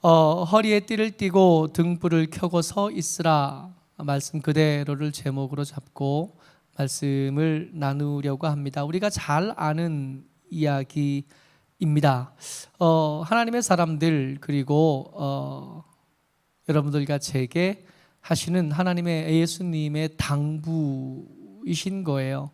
허리에 띠를 띠고 등불을 켜고 서 있으라 말씀 그대로를 제목으로 잡고 말씀을 나누려고 합니다. 우리가 잘 아는 이야기입니다. 하나님의 사람들 그리고 여러분들과 제게 하시는 하나님의 예수님의 당부이신 거예요.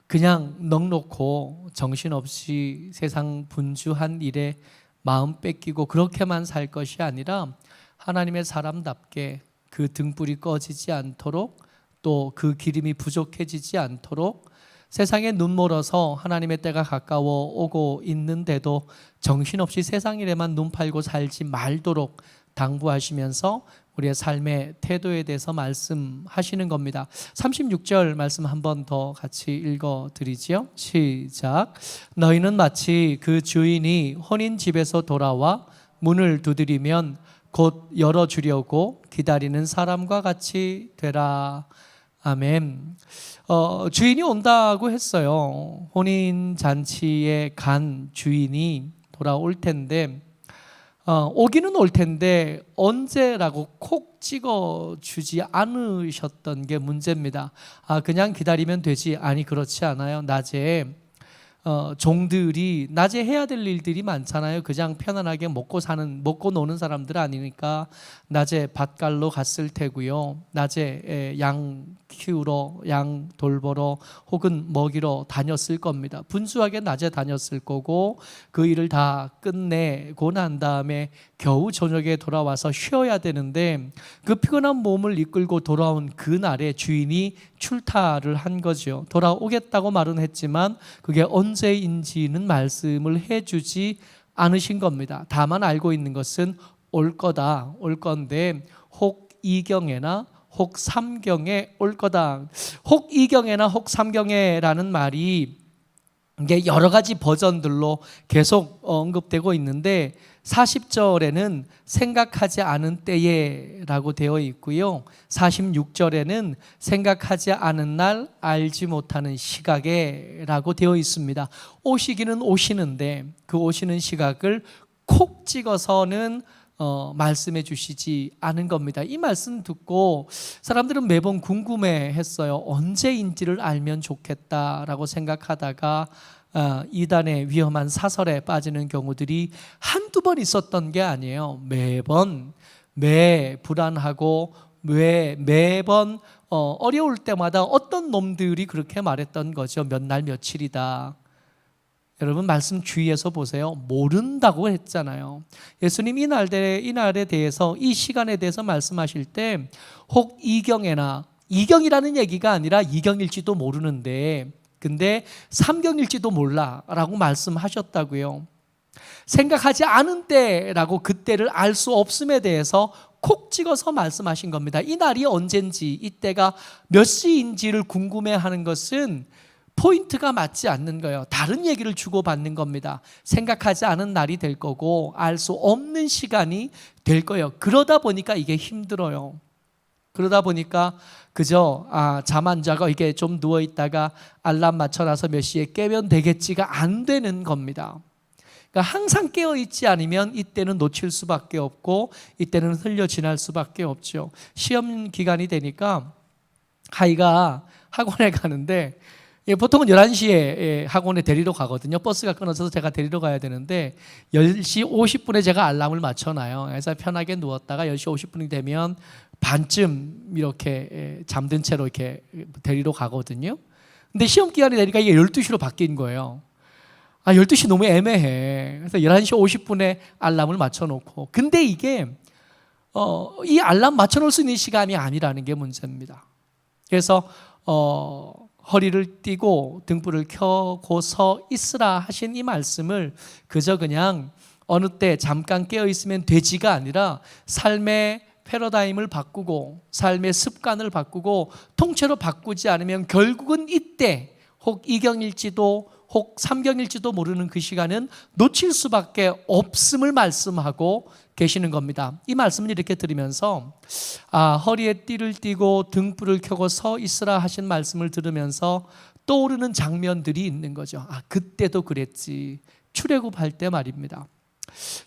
그냥 넉놓고 정신없이 세상 분주한 일에 마음 뺏기고 그렇게만 살 것이 아니라 하나님의 사람답게 그 등불이 꺼지지 않도록 또 그 기름이 부족해지지 않도록 세상에 눈멀어서 하나님의 때가 가까워 오고 있는데도 정신없이 세상 일에만 눈 팔고 살지 말도록 당부하시면서 우리의 삶의 태도에 대해서 말씀하시는 겁니다. 36절 말씀 한 번 더 같이 읽어드리지요. 시작. 너희는 마치 그 주인이 혼인 집에서 돌아와 문을 두드리면 곧 열어주려고 기다리는 사람과 같이 되라. 아멘. 주인이 온다고 했어요. 혼인 잔치에 간 주인이 돌아올 텐데 오기는 올 텐데 언제라고 콕 찍어주지 않으셨던 게 문제입니다. 그냥 기다리면 되지. 아니 그렇지 않아요. 낮에 종들이 낮에 해야 될 일들이 많잖아요. 그냥 편안하게 먹고 노는 사람들 아니니까 낮에 밭갈로 갔을 테고요. 낮에 양 키우러, 양 돌보러 혹은 먹이러 다녔을 겁니다. 분주하게 낮에 다녔을 거고 그 일을 다 끝내고 난 다음에 겨우 저녁에 돌아와서 쉬어야 되는데 그 피곤한 몸을 이끌고 돌아온 그날에 주인이 출타를 한 거죠. 돌아오겠다고 말은 했지만 그게 언제인지는 말씀을 해주지 않으신 겁니다. 다만 알고 있는 것은 올 거다, 올 건데 혹 이경에나 혹 삼경에 올 거다. 혹 이경에나 혹 삼경에라는 말이 이게 여러 가지 버전들로 계속 언급되고 있는데 40절에는 생각하지 않은 때에라고 되어 있고요. 46절에는 생각하지 않은 날 알지 못하는 시각에라고 되어 있습니다. 오시기는 오시는데 그 오시는 시각을 콕 찍어서는 말씀해 주시지 않은 겁니다. 이 말씀 듣고 사람들은 매번 궁금해했어요. 언제인지를 알면 좋겠다라고 생각하다가 이단의 위험한 사설에 빠지는 경우들이 한두 번 있었던 게 아니에요. 매번 불안하고 매번 어려울 때마다 어떤 놈들이 그렇게 말했던 거죠. 몇 날 며칠이다. 여러분 말씀 주의해서 보세요. 모른다고 했잖아요. 예수님 이날에 대해서 이 시간에 대해서 말씀하실 때 혹 이경에나 이경이라는 얘기가 아니라 이경일지도 모르는데 근데 삼경일지도 몰라라고 말씀하셨다고요. 생각하지 않은 때라고 그때를 알 수 없음에 대해서 콕 찍어서 말씀하신 겁니다. 이 날이 언젠지 이때가 몇 시인지를 궁금해하는 것은 포인트가 맞지 않는 거예요. 다른 얘기를 주고받는 겁니다. 생각하지 않은 날이 될 거고 알 수 없는 시간이 될 거예요. 그러다 보니까 이게 힘들어요. 그러다 보니까 그저 잠 안 자고 이게 좀 누워있다가 알람 맞춰놔서 몇 시에 깨면 되겠지가 안 되는 겁니다. 그러니까 항상 깨어있지 않으면 이때는 놓칠 수밖에 없고 이때는 흘려 지날 수밖에 없죠. 시험 기간이 되니까 아이가 학원에 가는데 보통은 11시에 학원에 데리러 가거든요. 버스가 끊어져서 제가 데리러 가야 되는데 10시 50분에 제가 알람을 맞춰놔요. 그래서 편하게 누웠다가 10시 50분이 되면 반쯤 이렇게 잠든 채로 이렇게 데리러 가거든요. 근데 시험 기간이 되니까 이게 12시로 바뀐 거예요. 12시 너무 애매해. 그래서 11시 50분에 알람을 맞춰놓고 근데 이게 이 알람 맞춰놓을 수 있는 시간이 아니라는 게 문제입니다. 그래서 허리를 띠고 등불을 켜고 서 있으라 하신 이 말씀을 그저 그냥 어느 때 잠깐 깨어있으면 되지가 아니라 삶의 패러다임을 바꾸고 삶의 습관을 바꾸고 통째로 바꾸지 않으면 결국은 이때 혹 이경일지도 혹 삼경일지도 모르는 그 시간은 놓칠 수밖에 없음을 말씀하고 계시는 겁니다. 이 말씀을 이렇게 들으면서 허리에 띠를 띠고 등불을 켜고 서 있으라 하신 말씀을 들으면서 떠오르는 장면들이 있는 거죠. 그때도 그랬지. 출애굽할 때 말입니다.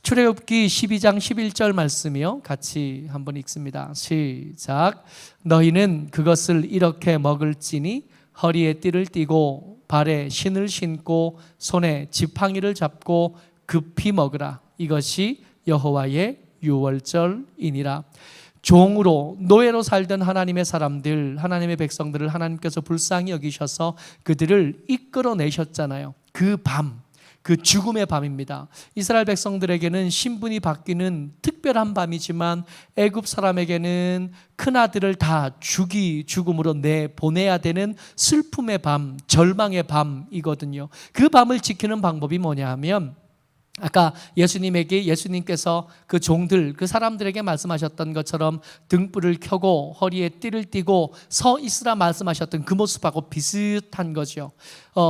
출애굽기 12장 11절 말씀이요. 같이 한번 읽습니다. 시작. 너희는 그것을 이렇게 먹을지니 허리에 띠를 띠고 발에 신을 신고 손에 지팡이를 잡고 급히 먹으라. 이것이 여호와의 유월절이니라. 종으로 노예로 살던 하나님의 사람들, 하나님의 백성들을 하나님께서 불쌍히 여기셔서 그들을 이끌어내셨잖아요. 그 밤, 그 죽음의 밤입니다. 이스라엘 백성들에게는 신분이 바뀌는 특별한 밤이지만 애굽 사람에게는 큰아들을 다 죽음으로 내보내야 되는 슬픔의 밤, 절망의 밤이거든요. 그 밤을 지키는 방법이 뭐냐 하면 아까 예수님께서 그 종들, 그 사람들에게 말씀하셨던 것처럼 등불을 켜고 허리에 띠를 띠고 서 있으라 말씀하셨던 그 모습하고 비슷한 거죠.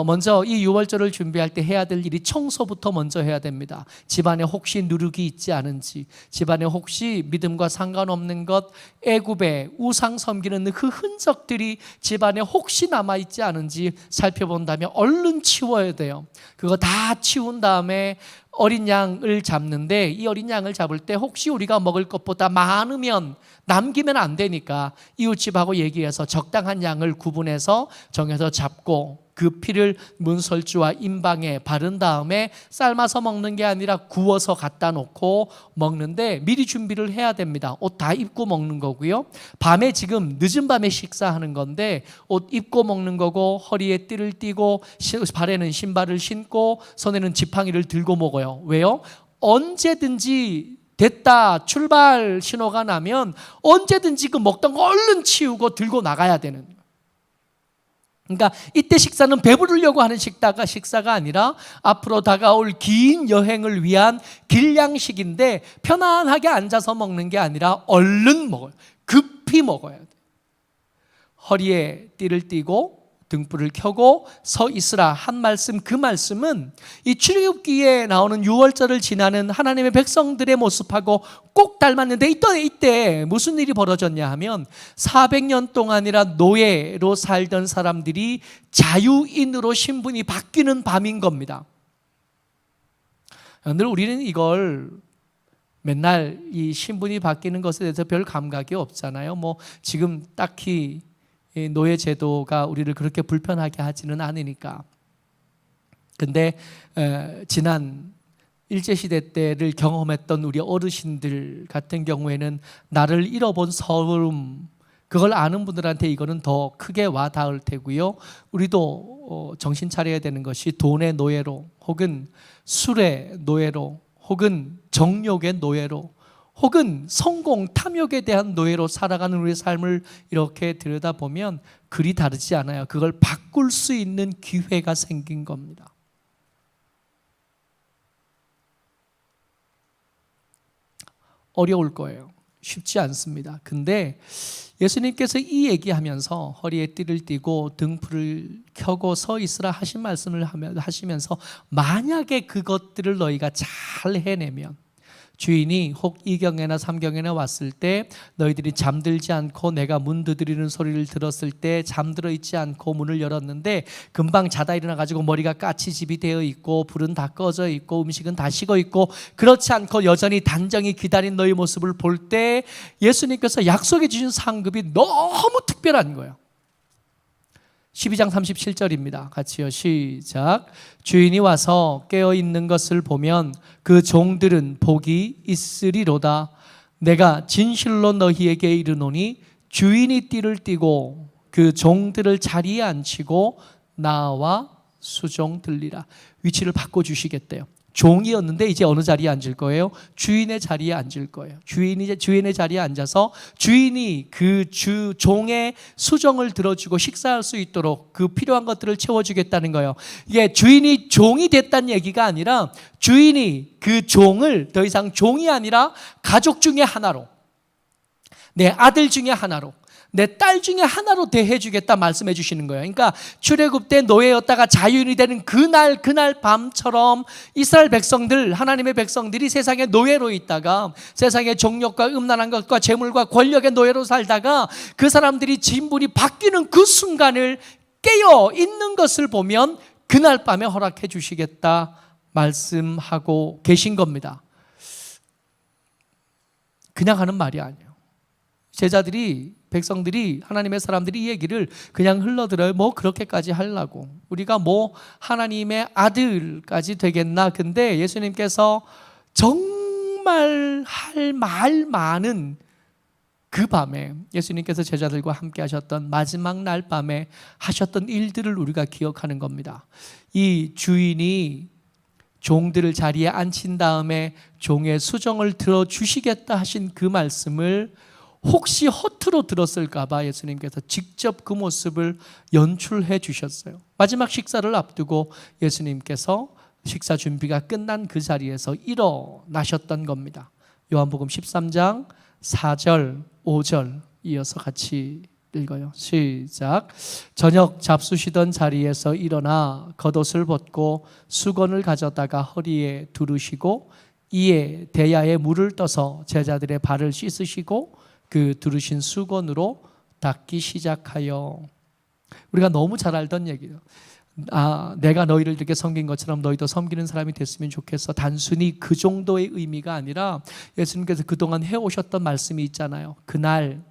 먼저 이 유월절을 준비할 때 해야 될 일이 청소부터 먼저 해야 됩니다. 집안에 혹시 누룩이 있지 않은지, 집안에 혹시 믿음과 상관없는 것, 애굽의 우상 섬기는 그 흔적들이 집안에 혹시 남아있지 않은지 살펴본다면 얼른 치워야 돼요. 그거 다 치운 다음에 어린 양을 잡는데, 이 어린 양을 잡을 때 혹시 우리가 먹을 것보다 많으면 남기면 안 되니까 이웃집하고 얘기해서 적당한 양을 구분해서 정해서 잡고 그 피를 문설주와 임방에 바른 다음에 삶아서 먹는 게 아니라 구워서 갖다 놓고 먹는데 미리 준비를 해야 됩니다. 옷 다 입고 먹는 거고요. 밤에 지금 늦은 밤에 식사하는 건데 옷 입고 먹는 거고 허리에 띠를 띠고 발에는 신발을 신고 손에는 지팡이를 들고 먹어요. 왜요? 언제든지 됐다 출발 신호가 나면 언제든지 그 먹던 거 얼른 치우고 들고 나가야 되는 거예요. 그러니까 이때 식사는 배부르려고 하는 식사가 아니라 앞으로 다가올 긴 여행을 위한 길양식인데 편안하게 앉아서 먹는 게 아니라 얼른 먹어요. 급히 먹어야 돼요. 허리에 띠를 띠고 등불을 켜고 서 있으라 한 말씀, 그 말씀은 이 출애굽기에 나오는 유월절을 지나는 하나님의 백성들의 모습하고 꼭 닮았는데 이때 무슨 일이 벌어졌냐 하면 400년 동안이라 노예로 살던 사람들이 자유인으로 신분이 바뀌는 밤인 겁니다. 늘 우리는 이걸 맨날 이 신분이 바뀌는 것에 대해서 별 감각이 없잖아요. 지금 딱히 노예 제도가 우리를 그렇게 불편하게 하지는 않으니까. 근데 지난 일제시대 때를 경험했던 우리 어르신들 같은 경우에는 나를 잃어본 서름, 그걸 아는 분들한테 이거는 더 크게 와 닿을 테고요. 우리도 정신 차려야 되는 것이 돈의 노예로 혹은 술의 노예로 혹은 정욕의 노예로 혹은 성공, 탐욕에 대한 노예로 살아가는 우리의 삶을 이렇게 들여다보면 그리 다르지 않아요. 그걸 바꿀 수 있는 기회가 생긴 겁니다. 어려울 거예요. 쉽지 않습니다. 근데 예수님께서 이 얘기하면서 허리에 띠를 띠고 등불을 켜고 서 있으라 하신 말씀을 하시면서 만약에 그것들을 너희가 잘 해내면 주인이 혹 2경에나 3경에나 왔을 때 너희들이 잠들지 않고 내가 문 두드리는 소리를 들었을 때 잠들어 있지 않고 문을 열었는데 금방 자다 일어나가지고 머리가 까치집이 되어 있고 불은 다 꺼져 있고 음식은 다 식어 있고 그렇지 않고 여전히 단정히 기다린 너희 모습을 볼 때 예수님께서 약속해 주신 상급이 너무 특별한 거예요. 12장 37절입니다. 같이요. 시작. 주인이 와서 깨어있는 것을 보면 그 종들은 복이 있으리로다. 내가 진실로 너희에게 이르노니 주인이 띠를 띠고 그 종들을 자리에 앉히고 나와 수종 들리라. 위치를 바꿔주시겠대요. 종이었는데 이제 어느 자리에 앉을 거예요? 주인의 자리에 앉을 거예요. 주인의 자리에 앉아서 주인이 그 종의 수종을 들어주고 식사할 수 있도록 그 필요한 것들을 채워주겠다는 거예요. 이게 주인이 종이 됐다는 얘기가 아니라 주인이 그 종을 더 이상 종이 아니라 가족 중에 하나로, 내 아들 중에 하나로, 내 딸 중에 하나로 대해주겠다 말씀해 주시는 거예요. 그러니까 출애굽 때 노예였다가 자유인이 되는 그날 밤처럼 이스라엘 백성들, 하나님의 백성들이 세상의 노예로 있다가 세상의 정욕과 음란한 것과 재물과 권력의 노예로 살다가 그 사람들이 진분이 바뀌는 그 순간을 깨어 있는 것을 보면 그날 밤에 허락해 주시겠다 말씀하고 계신 겁니다. 그냥 하는 말이 아니에요. 제자들이, 백성들이, 하나님의 사람들이 이 얘기를 그냥 흘러들어요. 뭐 그렇게까지 하려고, 우리가 뭐 하나님의 아들까지 되겠나. 근데 예수님께서 정말 할 말 많은 그 밤에, 예수님께서 제자들과 함께 하셨던 마지막 날 밤에 하셨던 일들을 우리가 기억하는 겁니다. 이 주인이 종들을 자리에 앉힌 다음에 종의 수정을 들어주시겠다 하신 그 말씀을 혹시 허투루 들었을까 봐 예수님께서 직접 그 모습을 연출해 주셨어요. 마지막 식사를 앞두고 예수님께서 식사 준비가 끝난 그 자리에서 일어나셨던 겁니다. 요한복음 13장 4절 5절 이어서 같이 읽어요. 시작. 저녁 잡수시던 자리에서 일어나 겉옷을 벗고 수건을 가져다가 허리에 두르시고 이에 대야에 물을 떠서 제자들의 발을 씻으시고 그 두르신 수건으로 닦기 시작하여. 우리가 너무 잘 알던 얘기예요. 내가 너희를 이렇게 섬긴 것처럼 너희도 섬기는 사람이 됐으면 좋겠어. 단순히 그 정도의 의미가 아니라 예수님께서 그동안 해오셨던 말씀이 있잖아요. 그날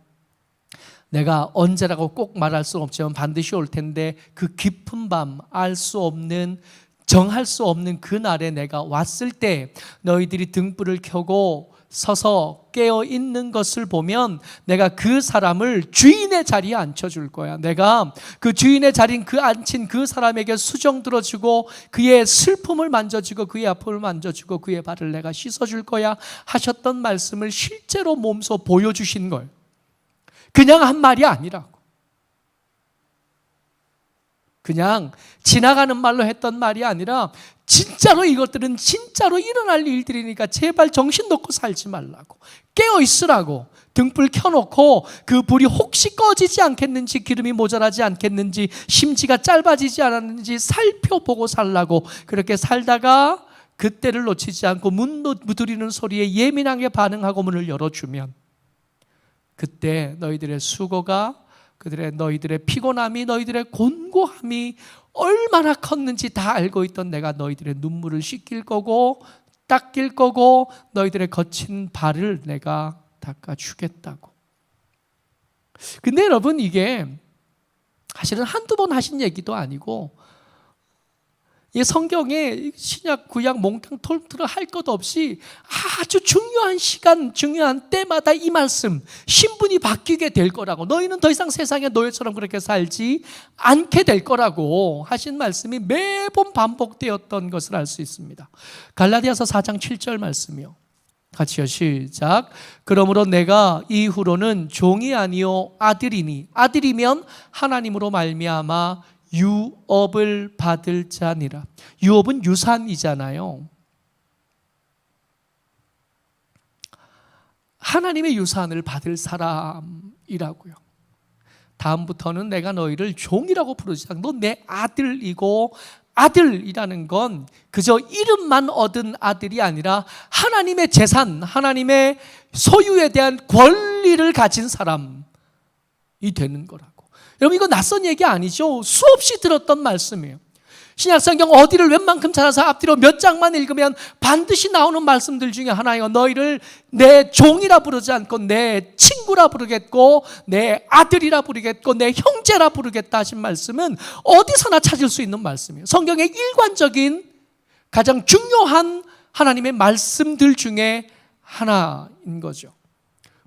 내가 언제라고 꼭 말할 수는 없지만 반드시 올 텐데 그 깊은 밤, 알 수 없는, 정할 수 없는 그 날에 내가 왔을 때 너희들이 등불을 켜고 서서 깨어 있는 것을 보면 내가 그 사람을 주인의 자리에 앉혀줄 거야. 내가 그 주인의 자리인 그 앉힌 그 사람에게 수정 들어주고 그의 슬픔을 만져주고 그의 아픔을 만져주고 그의 발을 내가 씻어줄 거야 하셨던 말씀을 실제로 몸소 보여주신 거예요. 그냥 한 말이 아니라고. 그냥 지나가는 말로 했던 말이 아니라 진짜로 이것들은 진짜로 일어날 일들이니까 제발 정신 놓고 살지 말라고, 깨어 있으라고, 등불 켜놓고 그 불이 혹시 꺼지지 않겠는지, 기름이 모자라지 않겠는지, 심지가 짧아지지 않았는지 살펴보고 살라고. 그렇게 살다가 그때를 놓치지 않고 문 두드리는 소리에 예민하게 반응하고 문을 열어주면 그때 너희들의 수고가, 너희들의 피곤함이, 너희들의 곤고함이 얼마나 컸는지 다 알고 있던 내가 너희들의 눈물을 씻길 거고 닦일 거고 너희들의 거친 발을 내가 닦아주겠다고. 근데 여러분, 이게 사실은 한두 번 하신 얘기도 아니고, 이 성경에 신약 구약 몽땅 톨트로 할 것 없이 아주 중요한 시간, 중요한 때마다 이 말씀, 신분이 바뀌게 될 거라고, 너희는 더 이상 세상의 노예처럼 그렇게 살지 않게 될 거라고 하신 말씀이 매번 반복되었던 것을 알 수 있습니다. 갈라디아서 4장 7절 말씀이요. 같이요. 시작. 그러므로 내가 이후로는 종이 아니요 아들이니, 아들이면 하나님으로 말미암아 유업을 받을 자니라. 유업은 유산이잖아요. 하나님의 유산을 받을 사람이라고요. 다음부터는 내가 너희를 종이라고 부르지 않고 너 내 아들이고, 아들이라는 건 그저 이름만 얻은 아들이 아니라 하나님의 재산, 하나님의 소유에 대한 권리를 가진 사람이 되는 거라고. 여러분, 이거 낯선 얘기 아니죠? 수없이 들었던 말씀이에요. 신약성경 어디를 웬만큼 찾아서 앞뒤로 몇 장만 읽으면 반드시 나오는 말씀들 중에 하나예요. 너희를 내 종이라 부르지 않고 내 친구라 부르겠고 내 아들이라 부르겠고 내 형제라 부르겠다 하신 말씀은 어디서나 찾을 수 있는 말씀이에요. 성경의 일관적인 가장 중요한 하나님의 말씀들 중에 하나인 거죠.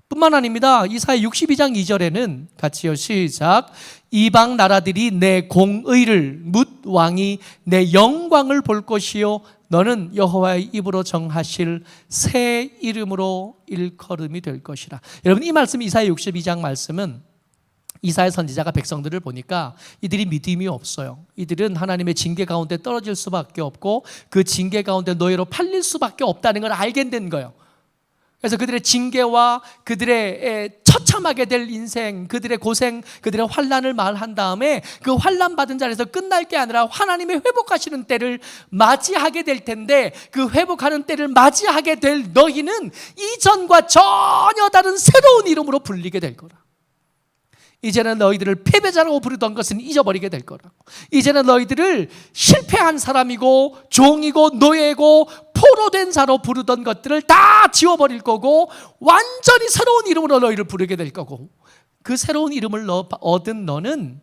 뿐만 아닙니다. 이사야 62장 2절에는 같이요. 시작. 이방 나라들이 내 공의를, 뭇 왕이 내 영광을 볼 것이요 너는 여호와의 입으로 정하실 새 이름으로 일컬음이 될 것이라. 여러분, 이 말씀, 이사야 62장 말씀은 이사야 선지자가 백성들을 보니까 이들이 믿음이 없어요. 이들은 하나님의 징계 가운데 떨어질 수밖에 없고 그 징계 가운데 노예로 팔릴 수밖에 없다는 걸 알게 된 거예요. 그래서 그들의 징계와 그들의 처참하게 될 인생, 그들의 고생, 그들의 환난을 말한 다음에 그 환난 받은 자리에서 끝날 게 아니라 하나님의 회복하시는 때를 맞이하게 될 텐데, 그 회복하는 때를 맞이하게 될 너희는 이전과 전혀 다른 새로운 이름으로 불리게 될 거라. 이제는 너희들을 패배자라고 부르던 것은 잊어버리게 될 거라고. 이제는 너희들을 실패한 사람이고 종이고 노예고 포로된 자로 부르던 것들을 다 지워버릴 거고 완전히 새로운 이름으로 너희를 부르게 될 거고, 그 새로운 이름을 얻은 너는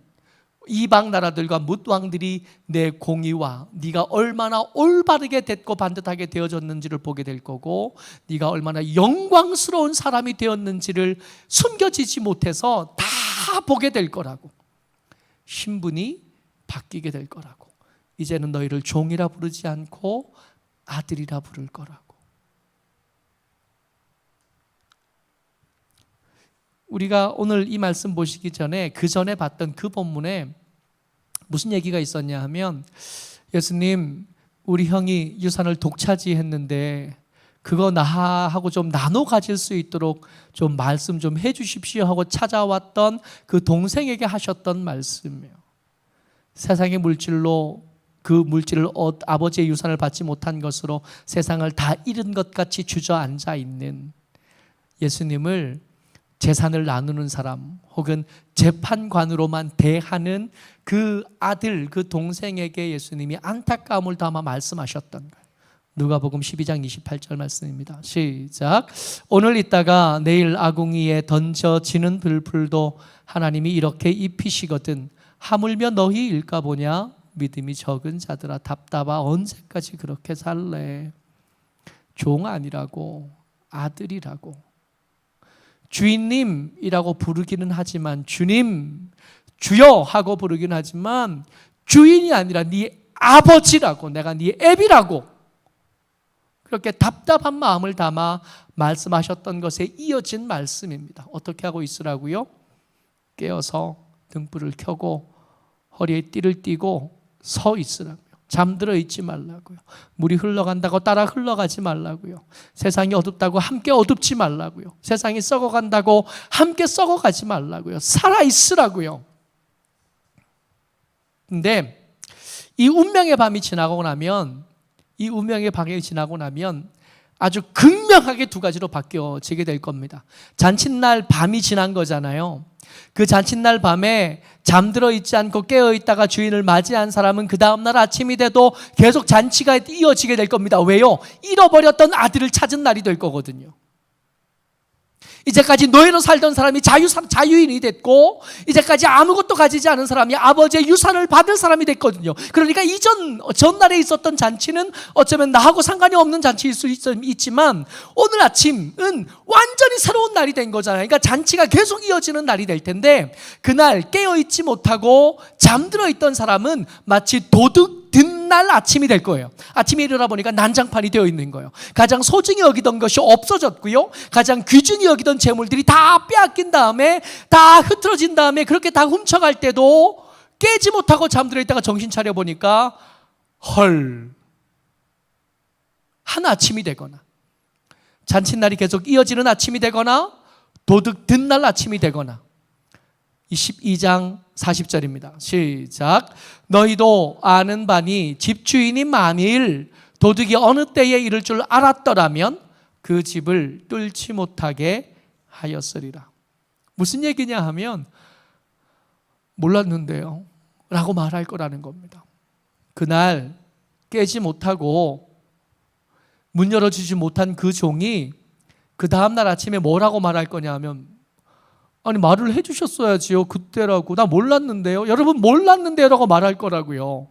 이방 나라들과 뭇왕들이 내 공의와 네가 얼마나 올바르게 됐고 반듯하게 되어졌는지를 보게 될 거고, 네가 얼마나 영광스러운 사람이 되었는지를 숨겨지지 못해서 다 보게 될 거라고. 신분이 바뀌게 될 거라고. 이제는 너희를 종이라 부르지 않고 아들이라 부를 거라고. 우리가 오늘 이 말씀 보시기 전에 그 전에 봤던 그 본문에 무슨 얘기가 있었냐 하면, 예수님, 우리 형이 유산을 독차지했는데 그거 나하고 좀 나눠 가질 수 있도록 좀 말씀 좀 해주십시오 하고 찾아왔던 그 동생에게 하셨던 말씀이에요. 세상의 물질로 그 물질을 아버지의 유산을 받지 못한 것으로 세상을 다 잃은 것 같이 주저앉아 있는 예수님을 재산을 나누는 사람 혹은 재판관으로만 대하는 그 아들, 그 동생에게 예수님이 안타까움을 담아 말씀하셨던 거예요. 누가복음 12장 28절 말씀입니다. 시작. 오늘 있다가 내일 아궁이에 던져지는 불도 하나님이 이렇게 입히시거든 하물며 너희 일까 보냐. 믿음이 적은 자들아 답답아 언제까지 그렇게 살래. 종 아니라고, 아들이라고. 주인님이라고 부르기는 하지만, 주님, 주여 하고 부르기는 하지만 주인이 아니라 네 아버지라고, 내가 네 애비라고, 그렇게 답답한 마음을 담아 말씀하셨던 것에 이어진 말씀입니다. 어떻게 하고 있으라고요? 깨어서 등불을 켜고 허리에 띠를 띠고 서 있으라고요. 잠들어 있지 말라고요. 물이 흘러간다고 따라 흘러가지 말라고요. 세상이 어둡다고 함께 어둡지 말라고요. 세상이 썩어간다고 함께 썩어가지 말라고요. 살아있으라고요. 근데 이 운명의 밤이 지나고 나면, 이 운명의 밤이 지나고 나면 아주 극명하게 두 가지로 바뀌어지게 될 겁니다. 잔칫날 밤이 지난 거잖아요. 그 잔칫날 밤에 잠들어 있지 않고 깨어 있다가 주인을 맞이한 사람은 그 다음날 아침이 돼도 계속 잔치가 이어지게 될 겁니다. 왜요? 잃어버렸던 아들을 찾은 날이 될 거거든요. 이제까지 노예로 살던 사람이 자유인이 됐고, 이제까지 아무것도 가지지 않은 사람이 아버지의 유산을 받을 사람이 됐거든요. 그러니까 전날에 있었던 잔치는 어쩌면 나하고 상관이 없는 잔치일 수 있지만 오늘 아침은 완전히 새로운 날이 된 거잖아요. 그러니까 잔치가 계속 이어지는 날이 될 텐데, 그날 깨어있지 못하고 잠들어 있던 사람은 마치 도둑 든 날 아침이 될 거예요. 아침에 일어나 보니까 난장판이 되어 있는 거예요. 가장 소중히 여기던 것이 없어졌고요, 가장 귀중히 여기던 재물들이 다 빼앗긴 다음에, 다 흐트러진 다음에 그렇게 다 훔쳐갈 때도 깨지 못하고 잠들어 있다가 정신 차려 보니까 헐, 한 아침이 되거나, 잔칫날이 계속 이어지는 아침이 되거나, 도둑 든 날 아침이 되거나. 22장 40절입니다. 시작. 너희도 아는 바니 집주인이 만일 도둑이 어느 때에 이를 줄 알았더라면 그 집을 뚫지 못하게 하였으리라. 무슨 얘기냐 하면, 몰랐는데요 라고 말할 거라는 겁니다. 그날 깨지 못하고 문 열어주지 못한 그 종이 그 다음날 아침에 뭐라고 말할 거냐 하면, 아니 말을 해주셨어야지요. 그때라고. 나 몰랐는데요. 여러분, 몰랐는데요 라고 말할 거라고요.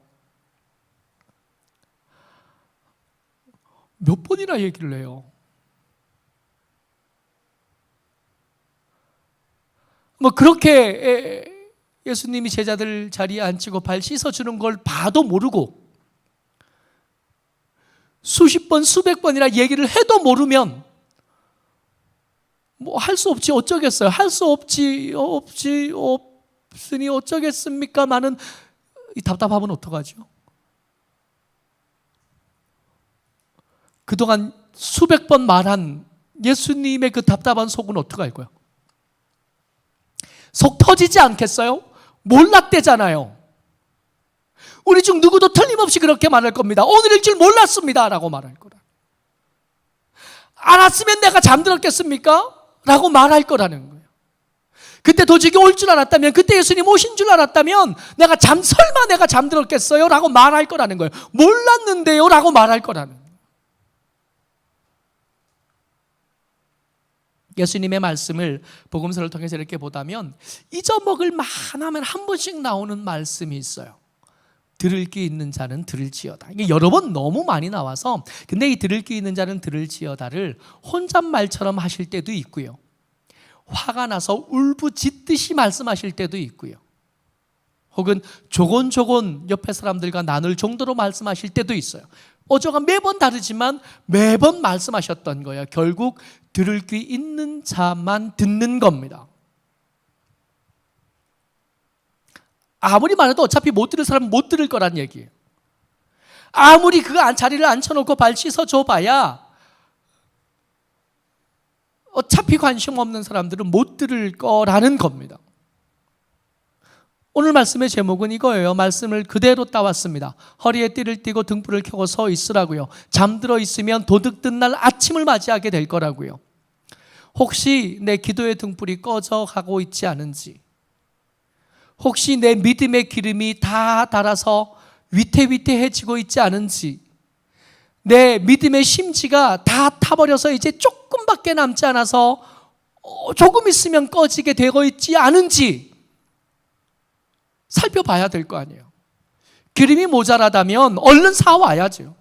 몇 번이나 얘기를 해요. 뭐 그렇게 예수님이 제자들 자리에 앉히고 발 씻어주는 걸 봐도 모르고, 수십 번 수백 번이나 얘기를 해도 모르면 뭐 할 수 없지 어쩌겠어요. 할 수 없으니 어쩌겠습니까? 많은 이 답답함은 어떡하죠? 그동안 수백 번 말한 예수님의 그 답답한 속은 어떡할 거예요? 속 터지지 않겠어요? 몰랐대잖아요. 우리 중 누구도 틀림없이 그렇게 말할 겁니다. 오늘일 줄 몰랐습니다 라고 말할 거라. 알았으면 내가 잠들었겠습니까? 라고 말할 거라는 거예요. 그때 도적이 올 줄 알았다면, 그때 예수님 오신 줄 알았다면 설마 내가 잠들었겠어요? 라고 말할 거라는 거예요. 몰랐는데요? 라고 말할 거라는 거예요. 예수님의 말씀을 복음서를 통해서 이렇게 보다면 잊어먹을 만하면 한 번씩 나오는 말씀이 있어요. 들을 귀 있는 자는 들을지어다. 이게 여러 번 너무 많이 나와서, 근데 이 들을 귀 있는 자는 들을지어다를 혼잣말처럼 하실 때도 있고요, 화가 나서 울부짖듯이 말씀하실 때도 있고요, 혹은 조곤조곤 옆에 사람들과 나눌 정도로 말씀하실 때도 있어요. 어조가 매번 다르지만 매번 말씀하셨던 거예요. 결국 들을 귀 있는 자만 듣는 겁니다. 아무리 말해도 어차피 못 들을 사람은 못 들을 거란 얘기예요. 아무리 그 자리를 앉혀놓고 발 씻어줘 봐야 어차피 관심 없는 사람들은 못 들을 거라는 겁니다. 오늘 말씀의 제목은 이거예요. 말씀을 그대로 따왔습니다. 허리에 띠를 띠고 등불을 켜고 서 있으라고요. 잠들어 있으면 도둑든 날 아침을 맞이하게 될 거라고요. 혹시 내 기도의 등불이 꺼져 가고 있지 않은지, 혹시 내 믿음의 기름이 다 달아서 위태위태해지고 있지 않은지, 내 믿음의 심지가 다 타버려서 이제 조금밖에 남지 않아서 조금 있으면 꺼지게 되고 있지 않은지 살펴봐야 될 거 아니에요. 기름이 모자라다면 얼른 사와야죠.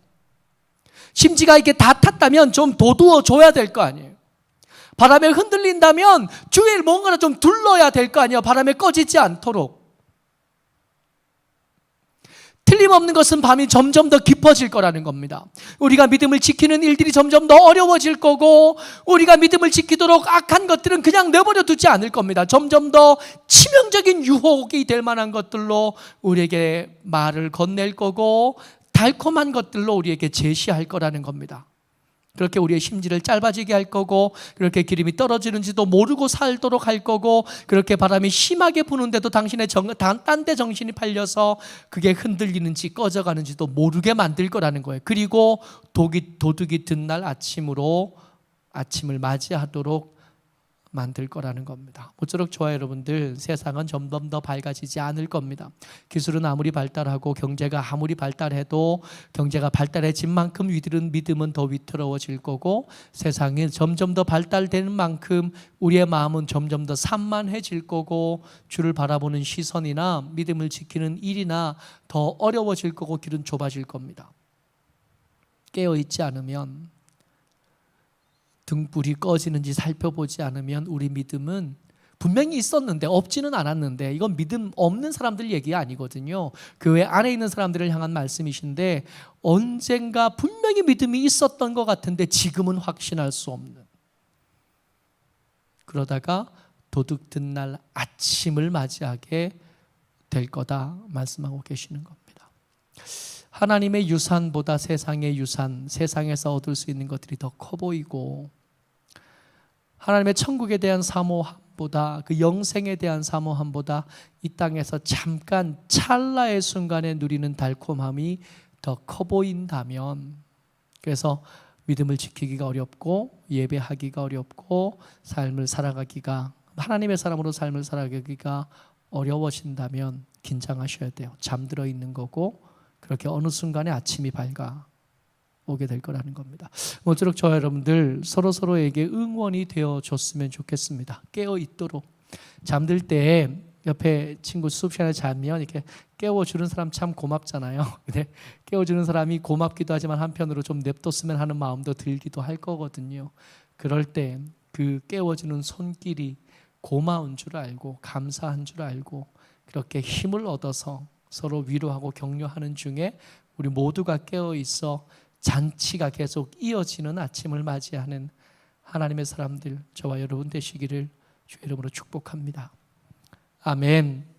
심지가 이게 다 탔다면 좀 도두어 줘야 될 거 아니에요. 바람에 흔들린다면 주위에 뭔가를 좀 둘러야 될 거 아니에요. 바람에 꺼지지 않도록. 틀림없는 것은 밤이 점점 더 깊어질 거라는 겁니다. 우리가 믿음을 지키는 일들이 점점 더 어려워질 거고, 우리가 믿음을 지키도록 악한 것들은 그냥 내버려 두지 않을 겁니다. 점점 더 치명적인 유혹이 될 만한 것들로 우리에게 말을 건넬 거고, 달콤한 것들로 우리에게 제시할 거라는 겁니다. 그렇게 우리의 심지를 짧아지게 할 거고, 그렇게 기름이 떨어지는지도 모르고 살도록 할 거고, 그렇게 바람이 심하게 부는데도 당신의 딴 데 정신이 팔려서 그게 흔들리는지 꺼져가는지도 모르게 만들 거라는 거예요. 그리고 도둑이 든 날 아침으로 아침을 맞이하도록 만들 거라는 겁니다. 모쪼록 저와 여러분들, 세상은 점점 더 밝아지지 않을 겁니다. 기술은 아무리 발달하고 경제가 아무리 발달해도 경제가 발달해진 만큼 우리들은 믿음은 더 위태로워질 거고, 세상이 점점 더 발달되는 만큼 우리의 마음은 점점 더 산만해질 거고, 주를 바라보는 시선이나 믿음을 지키는 일이나 더 어려워질 거고, 길은 좁아질 겁니다. 깨어있지 않으면, 등불이 꺼지는지 살펴보지 않으면 우리 믿음은 분명히 있었는데, 없지는 않았는데, 이건 믿음 없는 사람들 얘기가 아니거든요. 교회 안에 있는 사람들을 향한 말씀이신데, 언젠가 분명히 믿음이 있었던 것 같은데 지금은 확신할 수 없는, 그러다가 도둑 든 날 아침을 맞이하게 될 거다 말씀하고 계시는 겁니다. 하나님의 유산보다 세상의 유산, 세상에서 얻을 수 있는 것들이 더 커 보이고, 하나님의 천국에 대한 사모함보다, 그 영생에 대한 사모함보다 이 땅에서 잠깐 찰나의 순간에 누리는 달콤함이 더 커 보인다면, 그래서 믿음을 지키기가 어렵고 예배하기가 어렵고 삶을 살아가기가, 하나님의 사람으로 삶을 살아가기가 어려워진다면 긴장하셔야 돼요. 잠들어 있는 거고, 그렇게 어느 순간에 아침이 밝아오게 될 거라는 겁니다. 모쪼록 저와 여러분들 서로에게 응원이 되어줬으면 좋겠습니다. 깨어있도록. 잠들 때 옆에 친구 수업 시간에 자면 이렇게 깨워주는 사람 참 고맙잖아요. 근데 깨워주는 사람이 고맙기도 하지만 한편으로 좀 냅뒀으면 하는 마음도 들기도 할 거거든요. 그럴 때 그 깨워주는 손길이 고마운 줄 알고, 감사한 줄 알고, 그렇게 힘을 얻어서 서로 위로하고 격려하는 중에 우리 모두가 깨어있어 잔치가 계속 이어지는 아침을 맞이하는 하나님의 사람들, 저와 여러분 되시기를 주의 이름으로 축복합니다. 아멘.